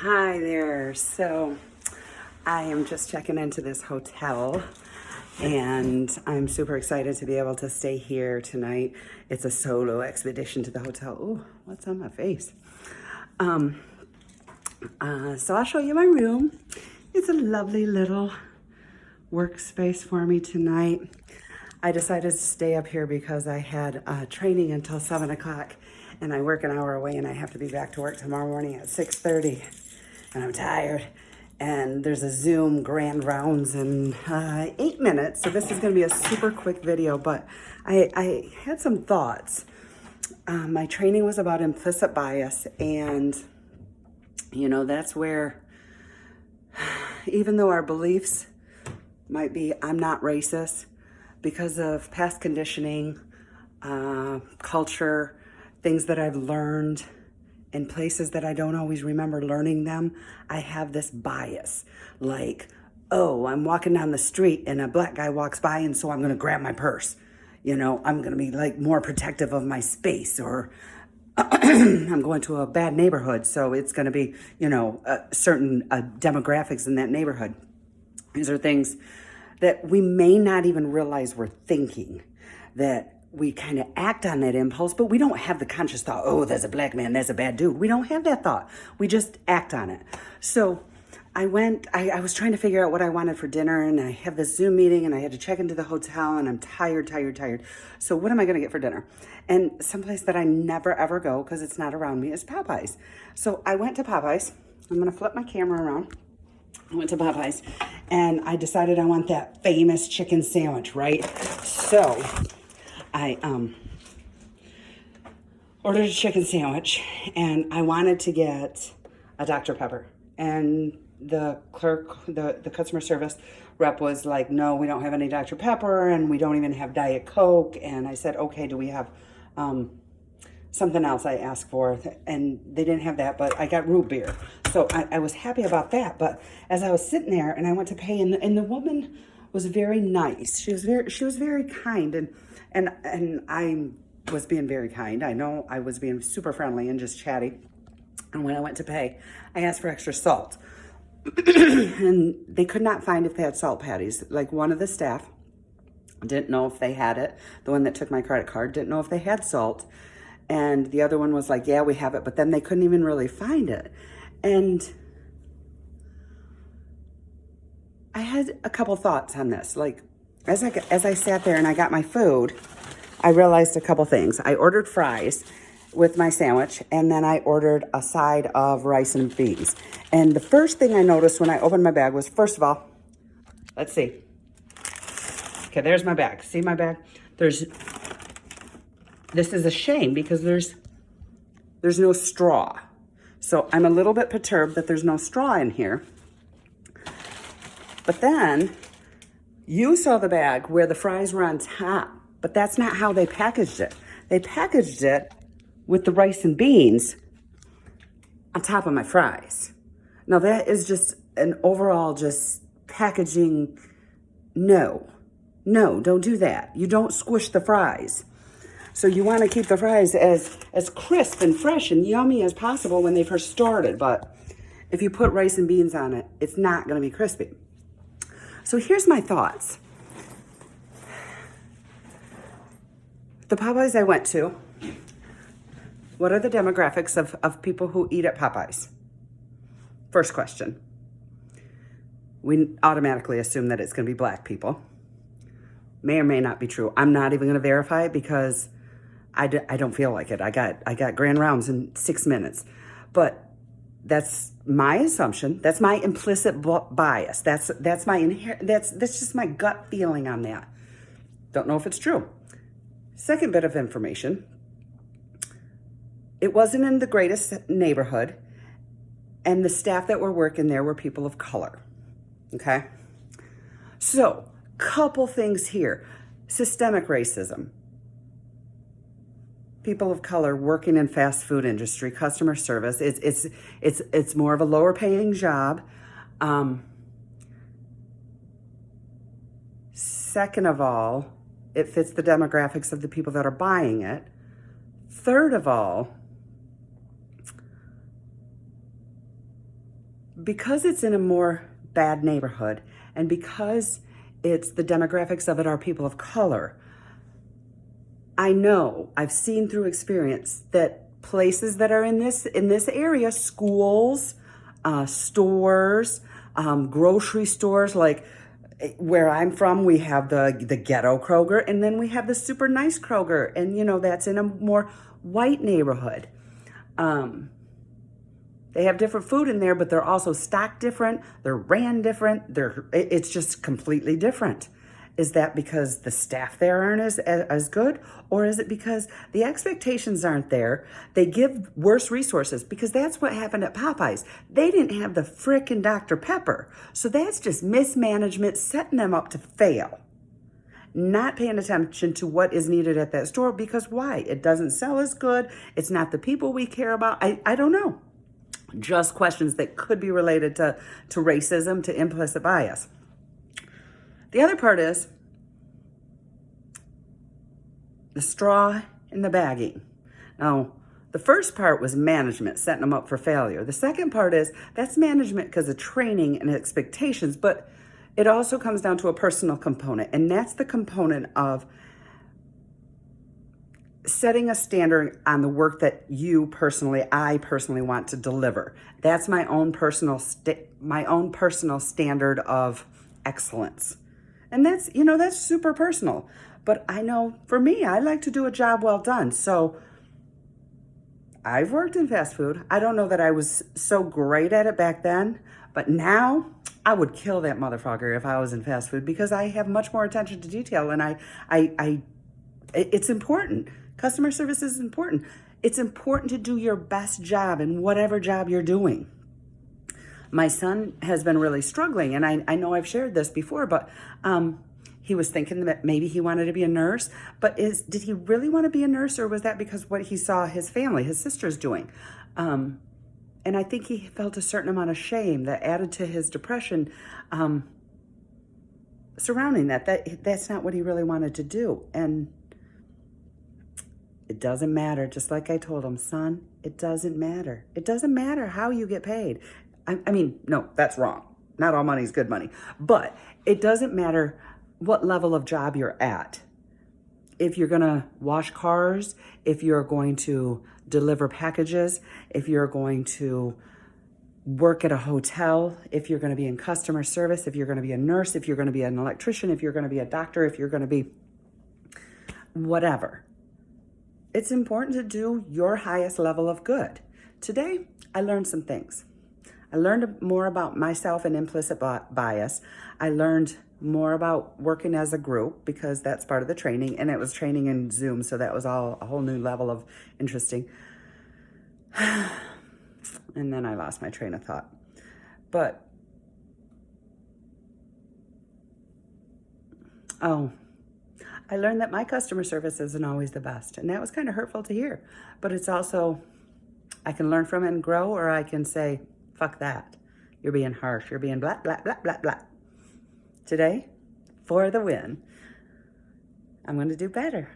Hi there. So I am just checking into this hotel and I'm super excited to be able to stay here tonight. It's a solo expedition to the hotel. Oh, what's on my face? Um, so I'll show you my room. It's a lovely little workspace for me tonight. I decided to stay up here because I had training until 7 o'clock and I work an hour away and I have to be back to work tomorrow morning at 6:30 and I'm tired. And there's a Zoom grand rounds in 8 minutes. So this is gonna be a super quick video, but I had some thoughts. My training was about implicit bias, and that's where, even though our beliefs might be, I'm not racist, because of past conditioning, culture, things that I've learned in places that I don't always remember learning them, I have this bias. Like, oh, I'm walking down the street and a black guy walks by, and so I'm gonna grab my purse. I'm gonna be like more protective of my space, or I'm going to a bad neighborhood, so it's gonna be, certain demographics in that neighborhood. These are things that we may not even realize we're thinking, that we kind of act on that impulse, but we don't have the conscious thought, oh, there's a black man, there's a bad dude. We don't have that thought. We just act on it. So I was trying to figure out what I wanted for dinner, and I have this Zoom meeting, and I had to check into the hotel, and I'm tired. So what am I gonna get for dinner? And someplace that I never ever go, because it's not around me, is Popeyes. So I went to Popeyes. I'm gonna flip my camera around. I went to Popeyes, and I decided I want that famous chicken sandwich, right? So I ordered a chicken sandwich, and I wanted to get a Dr. Pepper. And the clerk, the customer service rep was like, no, we don't have any Dr. Pepper, and we don't even have Diet Coke. And I said, okay, do we have something else? I asked for, and they didn't have that, but I got root beer. So I was happy about that. But as I was sitting there and I went to pay, and the woman was very nice. She was very kind, and I was being very kind. I know I was being super friendly and just chatty. And when I went to pay, I asked for extra salt. And they could not find if they had salt patties. Like, one of the staff didn't know if they had it. The one that took my credit card didn't know if they had salt. And the other one was like, yeah, we have it. But then they couldn't even really find it. And I had a couple thoughts on this. Like, as I sat there and I got my food, I realized a couple things. I ordered fries with my sandwich, and then I ordered a side of rice and beans. And the first thing I noticed when I opened my bag was, first of all, let's see. Okay, there's my bag. See my bag? This is a shame because there's no straw. So I'm a little bit perturbed that there's no straw in here. But then you saw the bag where the fries were on top, but that's not how they packaged it. They packaged it with the rice and beans on top of my fries. Now that is just an overall just packaging. No, don't do that. You don't squish the fries. So you want to keep the fries as crisp and fresh and yummy as possible when they first started. But if you put rice and beans on it, it's not going to be crispy. So here's my thoughts. The Popeyes I went to, what are the demographics of people who eat at Popeyes? First question. We automatically assume that it's going to be black people. May or may not be true. I'm not even going to verify it because I don't feel like it. I got grand rounds in 6 minutes. But that's my assumption. That's my implicit bias. That's just my gut feeling on that. Don't know if it's true. Second bit of information. It wasn't in the greatest neighborhood, and the staff that were working there were people of color. Okay? So, couple things here. Systemic racism. People of color working in fast food industry, customer service. It's more of a lower paying job. Second of all, it fits the demographics of the people that are buying it. Third of all, because it's in a more bad neighborhood and because it's the demographics of it are people of color, I know, I've seen through experience that places that are in this area, schools, stores, grocery stores, like where I'm from, we have the ghetto Kroger, and then we have the super nice Kroger, and that's in a more white neighborhood. They have different food in there, but they're also stocked different. They're ran different. It's just completely different. Is that because the staff there aren't as good? Or is it because the expectations aren't there? They give worse resources, because that's what happened at Popeyes. They didn't have the frickin' Dr. Pepper. So that's just mismanagement setting them up to fail. Not paying attention to what is needed at that store, because why? It doesn't sell as good. It's not the people we care about. I don't know. Just questions that could be related to racism, to implicit bias. The other part is the straw in the bagging. Now, the first part was management, setting them up for failure. The second part is that's management because of training and expectations, but it also comes down to a personal component, and that's the component of setting a standard on the work that I personally want to deliver. That's my own personal standard of excellence. And that's super personal. But I know for me, I like to do a job well done. So I've worked in fast food. I don't know that I was so great at it back then, but now I would kill that motherfucker if I was in fast food, because I have much more attention to detail, and it's important. Customer service is important. It's important to do your best job in whatever job you're doing. My son has been really struggling, and I know I've shared this before, but he was thinking that maybe he wanted to be a nurse. But did he really want to be a nurse, or was that because what he saw his family, his sisters doing? And I think he felt a certain amount of shame that added to his depression surrounding that's not what he really wanted to do. And it doesn't matter. Just like I told him, son, it doesn't matter. It doesn't matter how you get paid. I mean, no, that's wrong. Not all money is good money. But it doesn't matter what level of job you're at. If you're going to wash cars, if you're going to deliver packages, if you're going to work at a hotel, if you're going to be in customer service, if you're going to be a nurse, if you're going to be an electrician, if you're going to be a doctor, if you're going to be whatever. It's important to do your highest level of good. Today, I learned some things. I learned more about myself and implicit bias. I learned more about working as a group, because that's part of the training, and it was training in Zoom, so that was all a whole new level of interesting. And then I lost my train of thought. But, I learned that my customer service isn't always the best, and that was kind of hurtful to hear. But it's also, I can learn from it and grow, or I can say, fuck that. You're being harsh. You're being blah, blah, blah, blah, blah. Today, for the win, I'm going to do better.